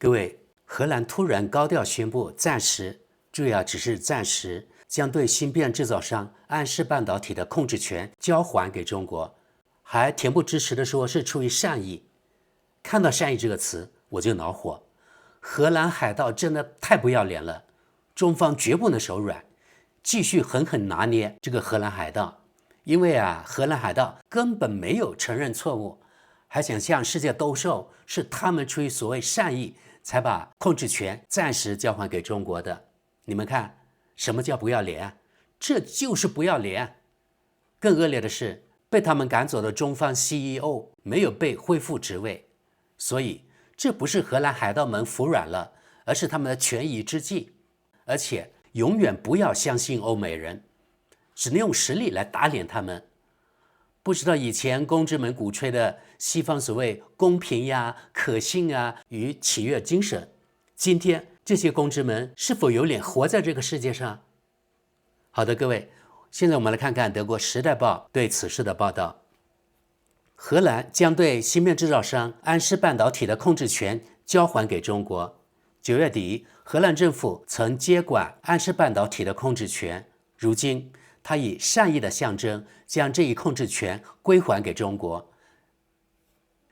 各位，荷兰突然高调宣布暂时，注意啊，只是暂时将对芯片制造商安氏半导体的控制权交还给中国，还恬不知耻地说是出于善意。看到善意这个词我就恼火，荷兰海盗真的太不要脸了，中方绝不能手软，继续狠狠拿捏这个荷兰海盗。因为荷兰海盗根本没有承认错误，还想向世界兜售是他们出于所谓善意才把控制权暂时交还给中国的。你们看，什么叫不要脸？这就是不要脸。更恶劣的是，被他们赶走的中方 CEO 没有被恢复职位，所以这不是荷兰海盗们服软了，而是他们的权宜之计。而且永远不要相信欧美人，只能用实力来打脸他们。不知道以前公知们鼓吹的西方所谓公平呀、可信啊与企业精神，今天这些公知们是否有脸活在这个世界上？好的，各位，现在我们来看看德国《时代报》对此事的报道。荷兰将对芯片制造商安氏半导体的控制权交还给中国。9月底，荷兰政府曾接管安氏半导体的控制权，如今他以善意的象征将这一控制权归还给中国。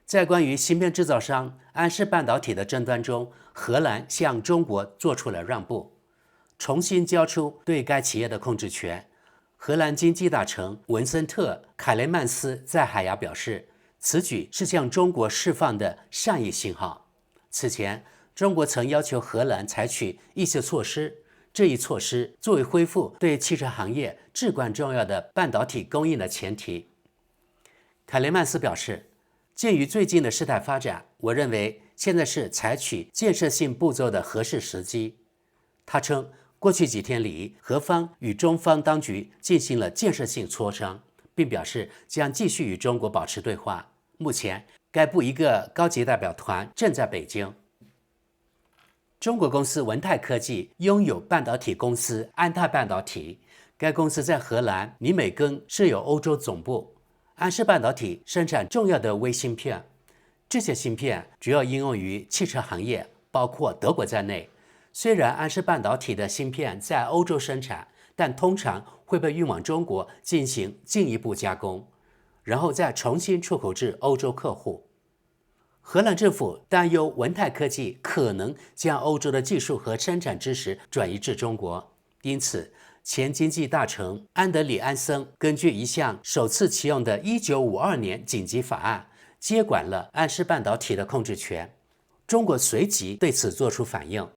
在关于芯片制造商安氏半导体的争端中，荷兰向中国做出了让步，重新交出对该企业的控制权。荷兰经济大臣文森特·凯雷曼斯在海牙表示，此举是向中国释放的善意信号。此前，中国曾要求荷兰采取一些措施，这一措施作为恢复对汽车行业至关重要的半导体供应的前提。凯雷曼斯表示，鉴于最近的事态发展，我认为现在是采取建设性步骤的合适时机。他称，过去几天里，荷方与中方当局进行了建设性磋商，并表示将继续与中国保持对话。目前，该部一个高级代表团正在北京。中国公司文泰科技拥有半导体公司安泰半导体，该公司在荷兰尼美根设有欧洲总部。安氏半导体生产重要的微芯片，这些芯片主要应用于汽车行业，包括德国在内。虽然安氏半导体的芯片在欧洲生产，但通常会被运往中国进行进一步加工，然后再重新出口至欧洲客户。荷兰政府担忧文泰科技可能将欧洲的技术和生产知识转移至中国，因此前经济大臣安德里安森根据一项首次启用的1952年紧急法案，接管了安氏半导体的控制权。中国随即对此作出反应，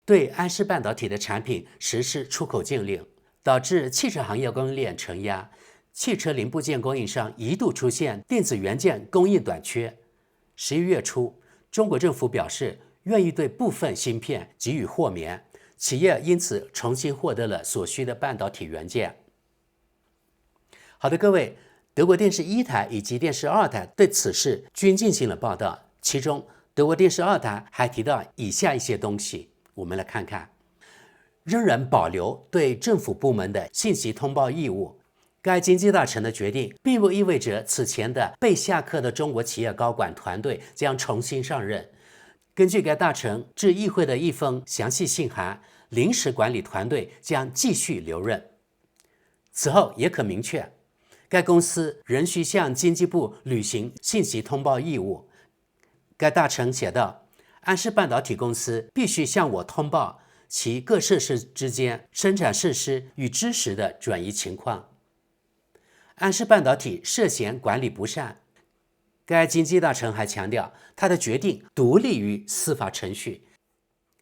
对安氏半导体的产品实施出口禁令，导致汽车行业供应链承压，汽车零部件供应商一度出现电子元件供应短缺。11月初，中国政府表示愿意对部分芯片给予豁免，企业因此重新获得了所需的半导体元件。好的，各位，德国电视1台以及电视2台对此事均进行了报道，其中德国电视2台还提到以下一些东西，我们来看看。仍然保留对政府部门的信息通报义务。该经济大臣的决定并不意味着此前的被下课的中国企业高管团队将重新上任。根据该大臣致议会的一封详细信函，临时管理团队将继续留任。此后也可明确，该公司仍需向经济部履行信息通报义务。该大臣写道，安氏半导体公司必须向我通报其各设施之间生产设施与知识的转移情况。安氏半导体涉嫌管理不善，该经济大臣还强调，他的决定独立于司法程序。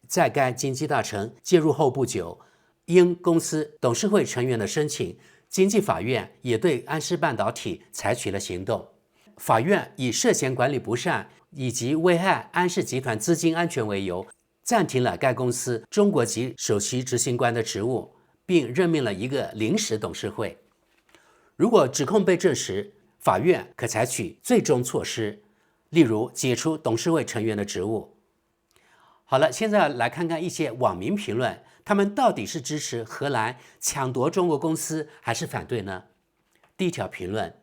在该经济大臣介入后不久，因公司董事会成员的申请，经济法院也对安氏半导体采取了行动。法院以涉嫌管理不善以及危害安氏集团资金安全为由，暂停了该公司中国籍首席执行官的职务，并任命了一个临时董事会。如果指控被证实，法院可采取最终措施，例如解除董事会成员的职务。好了，现在来看看一些网民评论，他们到底是支持荷兰抢夺中国公司，还是反对呢？第一条评论：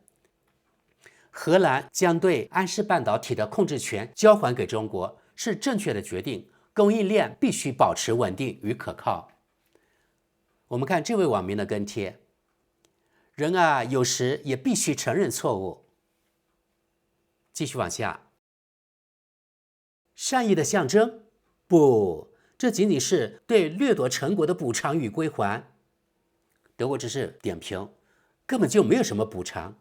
荷兰将对安氏半导体的控制权交还给中国，是正确的决定，供应链必须保持稳定与可靠。我们看这位网民的跟帖，人啊，有时也必须承认错误。继续往下，善意的象征？不，这仅仅是对掠夺成果的补偿与归还。德国只是点评，根本就没有什么补偿，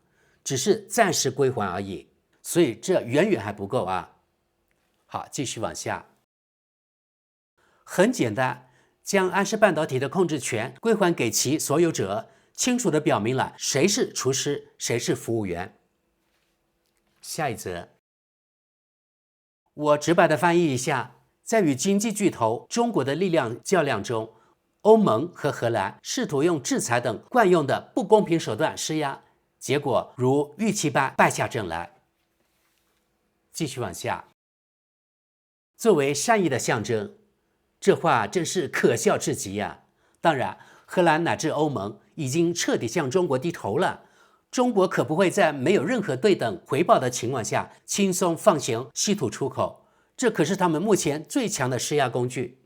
只是暂时归还而已，所以这远远还不够啊。好，继续往下。很简单，将安氏半导体的控制权归还给其所有者，清楚地表明了谁是厨师，谁是服务员。下一则，我直白地翻译一下，在与经济巨头中国的力量较量中，欧盟和荷兰试图用制裁等惯用的不公平手段施压，结果如预期般败下阵来。继续往下，作为善意的象征，这话真是可笑至极呀！当然，荷兰乃至欧盟已经彻底向中国低头了。中国可不会在没有任何对等回报的情况下轻松放行稀土出口，这可是他们目前最强的施压工具。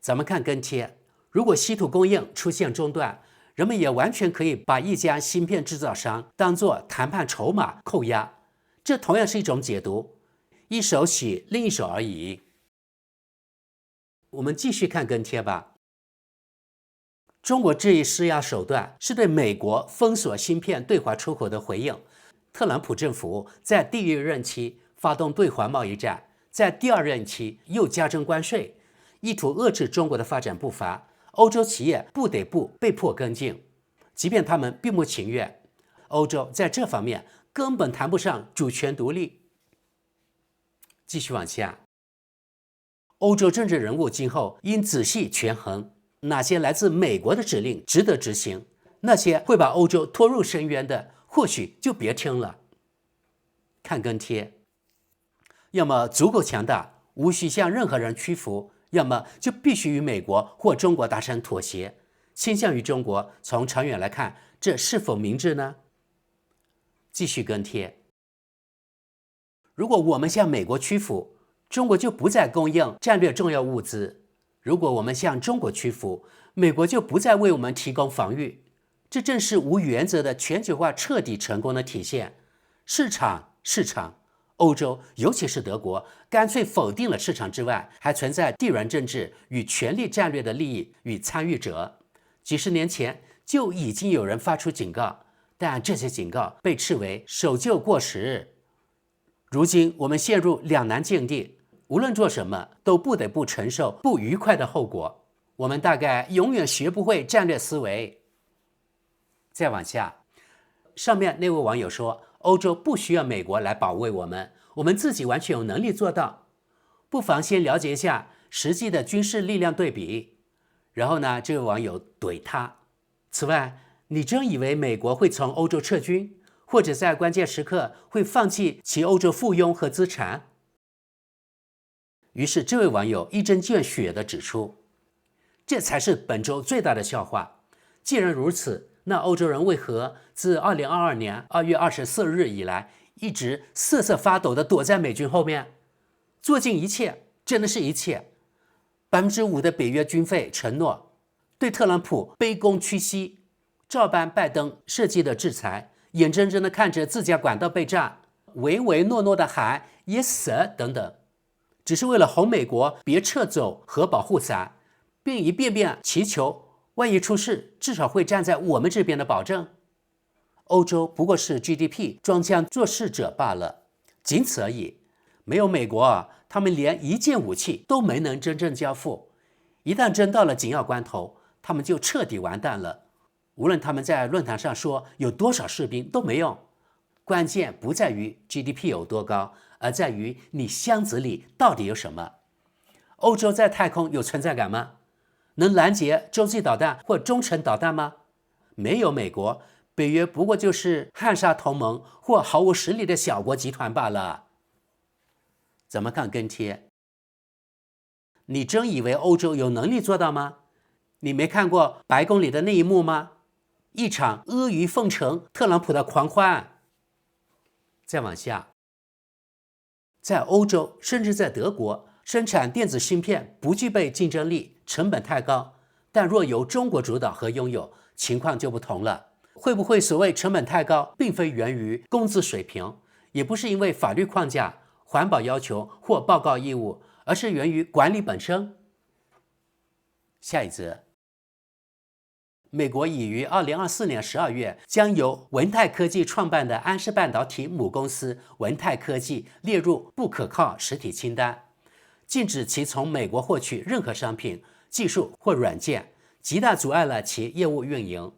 咱们看跟帖，如果稀土供应出现中断，人们也完全可以把一家芯片制造商当作谈判筹码扣押，这同样是一种解读，一手洗另一手而已。我们继续看跟帖吧。中国这一施压手段是对美国封锁芯片对华出口的回应。特朗普政府在第一任期发动对华贸易战，在第二任期又加征关税，意图遏制中国的发展步伐。欧洲企业不得不被迫跟进，即便他们并不情愿。欧洲在这方面根本谈不上主权独立。继续往下，欧洲政治人物今后应仔细权衡哪些来自美国的指令值得执行，那些会把欧洲拖入深渊的，或许就别听了。看跟帖，要么足够强大，无需向任何人屈服，要么就必须与美国或中国达成妥协。倾向于中国，从长远来看，这是否明智呢？继续跟帖，如果我们向美国屈服，中国就不再供应战略重要物资。如果我们向中国屈服，美国就不再为我们提供防御，这正是无原则的全球化彻底成功的体现。市场，欧洲尤其是德国，干脆否定了市场之外还存在地缘政治与权力战略的利益与参与者。几十年前就已经有人发出警告，但这些警告被斥为守旧过时。如今我们陷入两难境地，无论做什么都不得不承受不愉快的后果，我们大概永远学不会战略思维。再往下，上面那位网友说，欧洲不需要美国来保卫我们，我们自己完全有能力做到。不妨先了解一下实际的军事力量对比。然后呢，这位网友怼他，此外，你真以为美国会从欧洲撤军，或者在关键时刻会放弃其欧洲附庸和资产？于是这位网友一针见血地指出，这才是本周最大的笑话。既然如此，那欧洲人为何自2022年2月24日以来一直瑟瑟发抖地躲在美军后面，做尽一切，真的是一切，5%的北约军费承诺，对特朗普卑躬屈膝，照搬拜登设计的制裁，眼睁睁地看着自家管道被炸，唯唯诺诺地喊 Yes sir 等等，只是为了哄美国别撤走核保护伞，并一遍遍祈求万一出事至少会站在我们这边的保证。欧洲不过是 GDP 装腔作势者罢了，仅此而已。没有美国，他们连一件武器都没能真正交付，一旦真到了紧要关头，他们就彻底完蛋了。无论他们在论坛上说有多少士兵都没用，关键不在于 GDP 有多高，而在于你箱子里到底有什么。欧洲在太空有存在感吗？能拦截洲际导弹或中程导弹吗？没有美国，北约不过就是汉莎同盟或毫无实力的小国集团罢了。怎么看跟帖？你真以为欧洲有能力做到吗？你没看过白宫里的那一幕吗？一场阿谀奉承特朗普的狂欢。再往下，在欧洲甚至在德国生产电子芯片不具备竞争力，成本太高。但若由中国主导和拥有，情况就不同了。会不会所谓成本太高，并非源于工资水平，也不是因为法律框架、环保要求或报告义务，而是源于管理本身？下一则，美国已于2024年12月将由文泰科技创办的安氏半导体母公司文泰科技列入不可靠实体清单，禁止其从美国获取任何商品、技术或软件，极大阻碍了其业务运营。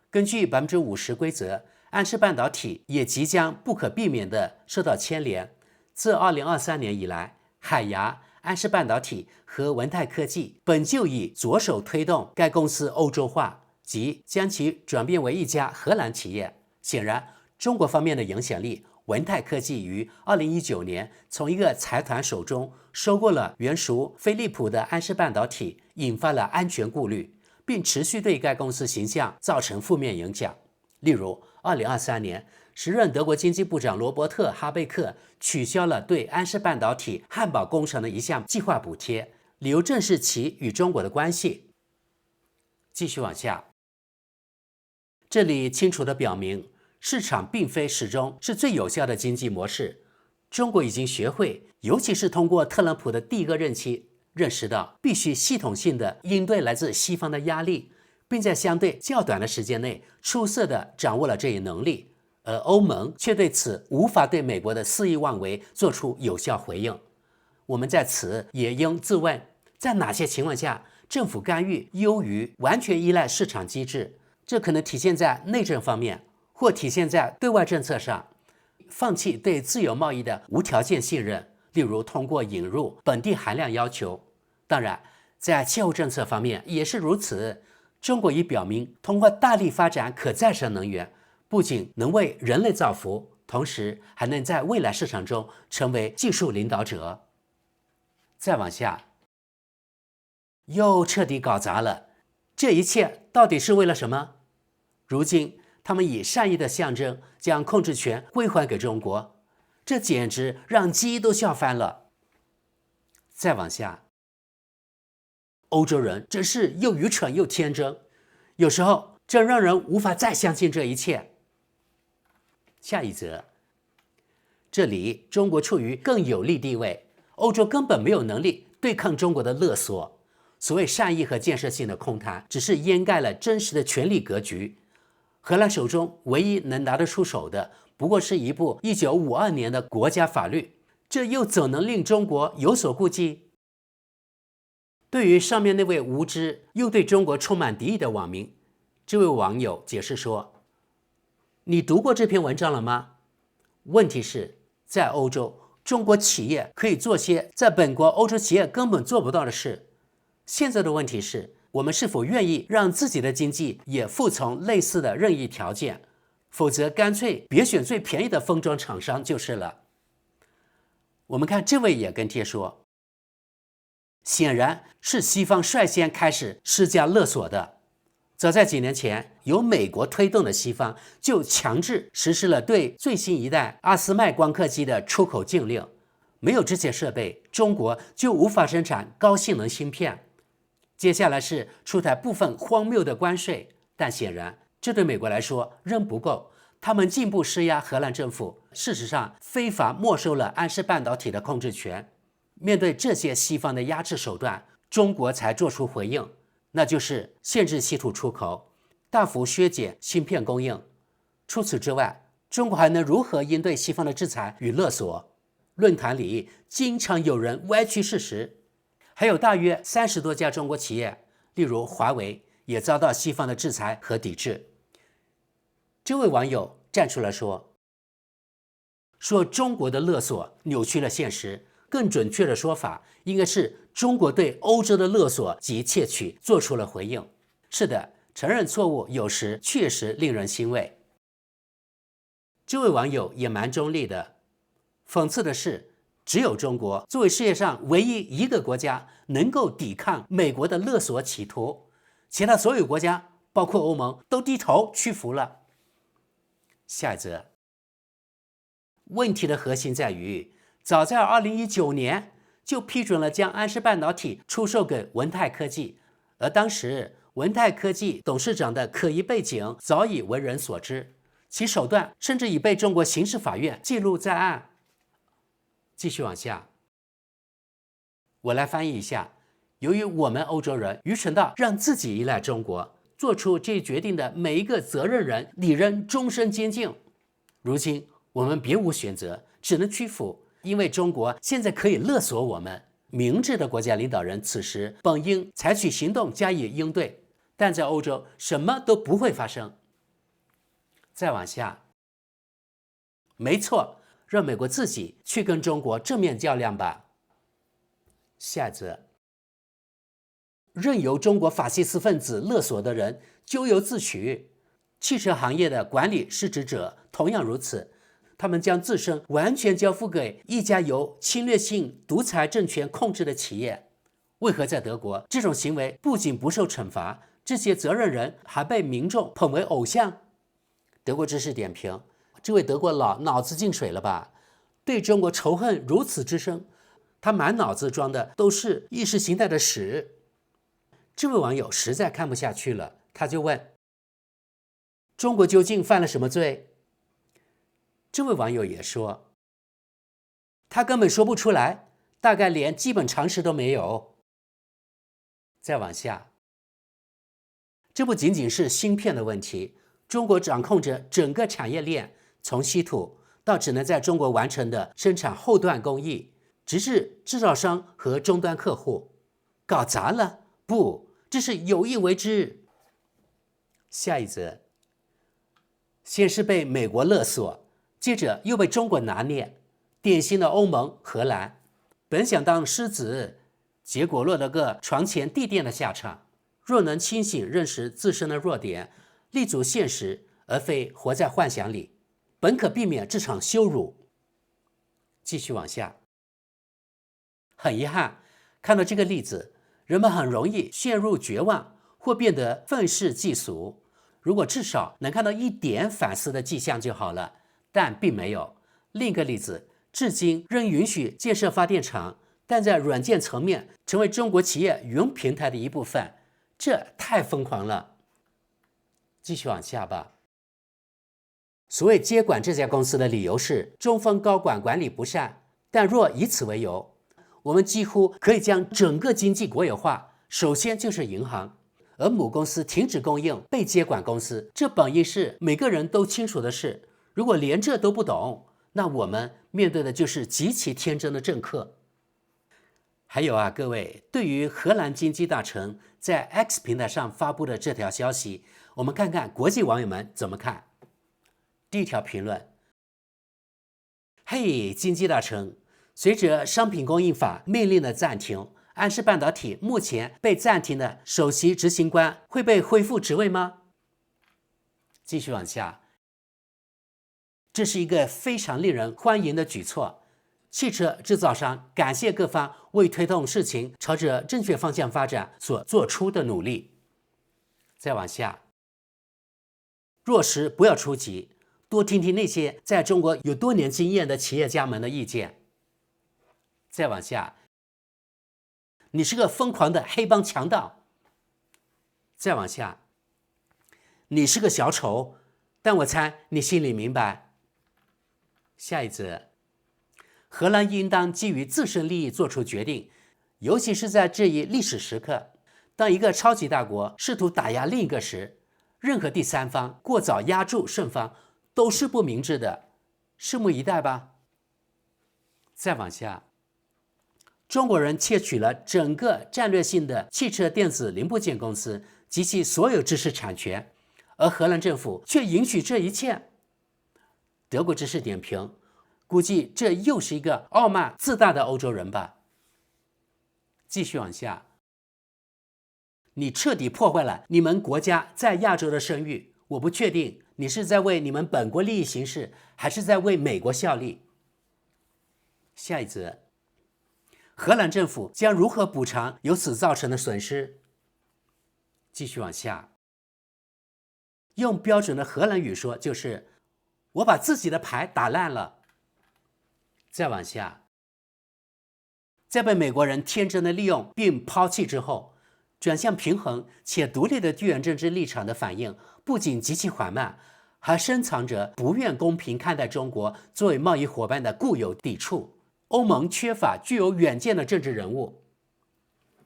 根据50%规则，安氏半导体也即将不可避免地受到牵连。自2023年以来，海牙、安氏半导体和文泰科技本就已着手推动该公司欧洲化，即将其转变为一家荷兰企业。显然，中国方面的影响力，文泰科技于2019年从一个财团手中收购了原属飞利浦的安氏半导体，引发了安全顾虑，并持续对该公司形象造成负面影响。例如，2023年，时任德国经济部长罗伯特·哈贝克取消了对安氏半导体汉堡工程的一项计划补贴，理由正是其与中国的关系。继续往下，这里清楚地表明，市场并非始终是最有效的经济模式。中国已经学会，尤其是通过特朗普的第一个任期，认识到必须系统性的应对来自西方的压力，并在相对较短的时间内出色地掌握了这一能力，而欧盟却对此无法对美国的肆意妄为做出有效回应。我们在此也应自问，在哪些情况下政府干预优于完全依赖市场机制？这可能体现在内政方面，或体现在对外政策上，放弃对自由贸易的无条件信任，例如通过引入本地含量要求。当然，在气候政策方面也是如此。中国已表明，通过大力发展可再生能源，不仅能为人类造福，同时还能在未来市场中成为技术领导者。再往下，又彻底搞砸了。这一切到底是为了什么？如今，他们以善意的象征将控制权归还给中国，这简直让鸡都笑翻了。再往下，欧洲人真是又愚蠢又天真，有时候真让人无法再相信这一切。下一则，这里中国处于更有利地位，欧洲根本没有能力对抗中国的勒索。所谓善意和建设性的空谈，只是掩盖了真实的权力格局。荷兰手中唯一能拿得出手的，不过是一部1952年的国家法律，这又怎能令中国有所顾忌？对于上面那位无知又对中国充满敌意的网民，这位网友解释说：“你读过这篇文章了吗？问题是，在欧洲，中国企业可以做些在本国欧洲企业根本做不到的事。现在的问题是，我们是否愿意让自己的经济也服从类似的任意条件？否则，干脆别选最便宜的封装厂商就是了。”我们看这位也跟帖说，显然是西方率先开始施加勒索的。早在几年前，由美国推动的西方就强制实施了对最新一代阿斯麦光刻机的出口禁令。没有这些设备，中国就无法生产高性能芯片。接下来是出台部分荒谬的关税，但显然这对美国来说仍不够。他们进一步施压荷兰政府，事实上非法没收了安氏半导体的控制权。面对这些西方的压制手段，中国才做出回应，那就是限制稀土出口，大幅削减芯片供应。除此之外，中国还能如何应对西方的制裁与勒索？论坛里经常有人歪曲事实，还有大约30多家中国企业，例如华为，也遭到西方的制裁和抵制。这位网友站出来说中国的勒索扭曲了现实，更准确的说法应该是中国对欧洲的勒索及窃取做出了回应。是的，承认错误有时确实令人欣慰。这位网友也蛮中立的，讽刺的是，只有中国作为世界上唯一一个国家能够抵抗美国的勒索企图，其他所有国家包括欧盟都低头屈服了。下一则，问题的核心在于，早在2019年就批准了将安氏半导体出售给文泰科技，而当时文泰科技董事长的可疑背景早已为人所知，其手段甚至已被中国刑事法院记录在案。继续往下，我来翻译一下。由于我们欧洲人愚蠢到让自己依赖中国，做出这一决定的每一个责任人理应终身监禁。如今我们别无选择，只能屈服，因为中国现在可以勒索我们。明智的国家领导人此时本应采取行动加以应对，但在欧洲什么都不会发生。再往下，没错，让美国自己去跟中国正面较量吧。下一则，任由中国法西斯分子勒索的人咎由自取。汽车行业的管理失职者同样如此，他们将自身完全交付给一家由侵略性独裁政权控制的企业。为何在德国这种行为不仅不受惩罚，这些责任人还被民众捧为偶像？德国知识点评：这位德国佬脑子进水了吧？对中国仇恨如此之深，他满脑子装的都是意识形态的屎。这位网友实在看不下去了，他就问：中国究竟犯了什么罪？这位网友也说，他根本说不出来，大概连基本常识都没有。再往下，这不仅仅是芯片的问题，中国掌控着整个产业链，从稀土到只能在中国完成的生产后段工艺，直至制造商和终端客户。搞砸了？不，这是有意为之。下一则，先是被美国勒索，接着又被中国拿捏，典型的欧盟、荷兰，本想当狮子，结果落了个床前地垫的下场。若能清醒认识自身的弱点，立足现实，而非活在幻想里，本可避免这场羞辱。继续往下，很遗憾，看到这个例子，人们很容易陷入绝望，或变得愤世嫉俗。如果至少能看到一点反思的迹象就好了，但并没有。另一个例子，至今仍允许建设发电厂，但在软件层面成为中国企业云平台的一部分，这太疯狂了。继续往下吧。所谓接管这家公司的理由是中方高管管理不善，但若以此为由，我们几乎可以将整个经济国有化，首先就是银行。而母公司停止供应被接管公司，这本应是每个人都清楚的事。如果连这都不懂，那我们面对的就是极其天真的政客。还有啊，各位，对于荷兰经济大臣在 X 平台上发布的这条消息，我们看看国际网友们怎么看。第一条评论：嘿，经济大臣，随着商品供应法命令的暂停，安氏半导体目前被暂停的首席执行官会被恢复职位吗？继续往下，这是一个非常令人欢迎的举措。汽车制造商感谢各方为推动事情朝着正确方向发展所做出的努力。再往下，若时不要出击，多听听那些在中国有多年经验的企业家们的意见。再往下，你是个疯狂的黑帮强盗。再往下，你是个小丑，但我猜你心里明白。下一则，荷兰应当基于自身利益做出决定，尤其是在这一历史时刻，当一个超级大国试图打压另一个时，任何第三方过早压住胜方都是不明智的。拭目以待吧。再往下，中国人窃取了整个战略性的汽车电子零部件公司及其所有知识产权，而荷兰政府却允许这一切。德国知识点评：估计这又是一个傲慢自大的欧洲人吧。继续往下，你彻底破坏了你们国家在亚洲的声誉，我不确定你是在为你们本国利益行事，还是在为美国效力。下一则，荷兰政府将如何补偿由此造成的损失？继续往下，用标准的荷兰语说就是我把自己的牌打烂了。再往下，在被美国人天真的利用并抛弃之后，转向平衡且独立的地缘政治立场的反应不仅极其缓慢，还深藏着不愿公平看待中国作为贸易伙伴的固有抵触。欧盟缺乏具有远见的政治人物。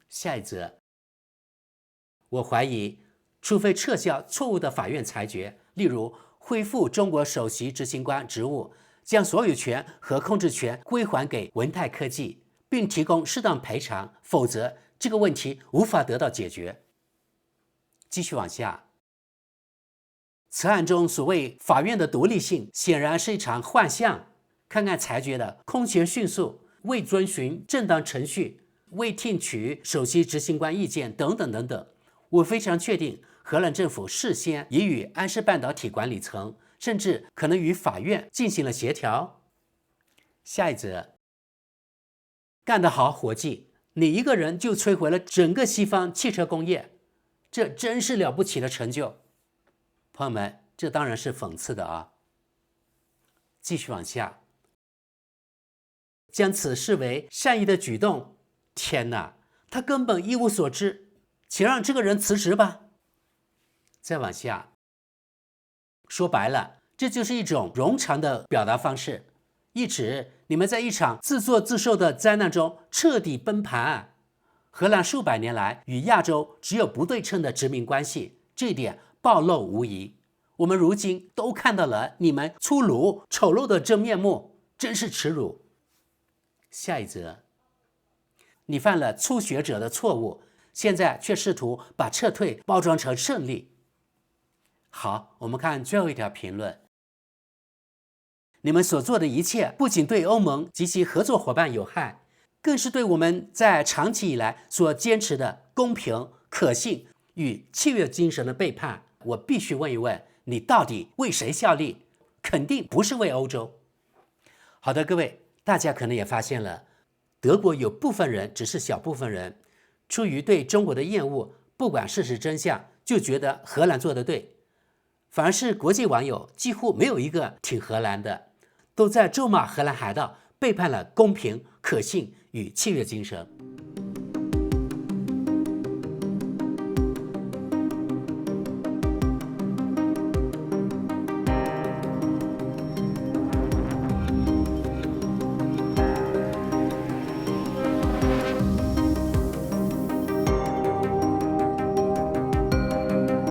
下一则，我怀疑，除非撤销错误的法院裁决，例如恢复中国首席执行官职务，将所有权和控制权归还给文泰科技，并提供适当赔偿，否则这个问题无法得到解决。继续往下，此案中所谓法院的独立性显然是一场幻象。看看裁决的空前迅速，未遵循正当程序，未听取首席执行官意见等等等等，我非常确定荷兰政府事先已与安氏半导体管理层，甚至可能与法院进行了协调。下一则，干得好，伙计，你一个人就摧毁了整个西方汽车工业，这真是了不起的成就。朋友们，这当然是讽刺的啊。继续往下，将此视为善意的举动，天哪，他根本一无所知，请让这个人辞职吧。再往下，说白了，这就是一种冗长的表达方式，意指你们在一场自作自受的灾难中彻底崩盘。荷兰数百年来与亚洲只有不对称的殖民关系，这一点暴露无遗。我们如今都看到了你们粗鲁丑陋的真面目，真是耻辱。下一则，你犯了初学者的错误，现在却试图把撤退包装成胜利。好，我们看最后一条评论。你们所做的一切不仅对欧盟及其合作伙伴有害，更是对我们在长期以来所坚持的公平、可信与契约精神的背叛。我必须问一问，你到底为谁效力？肯定不是为欧洲。好的，各位，大家可能也发现了，德国有部分人，只是小部分人，出于对中国的厌恶，不管事实真相，就觉得荷兰做得对，反而是国际网友几乎没有一个挺荷兰的，都在咒骂荷兰海盗背叛了公平、可信与契约精神。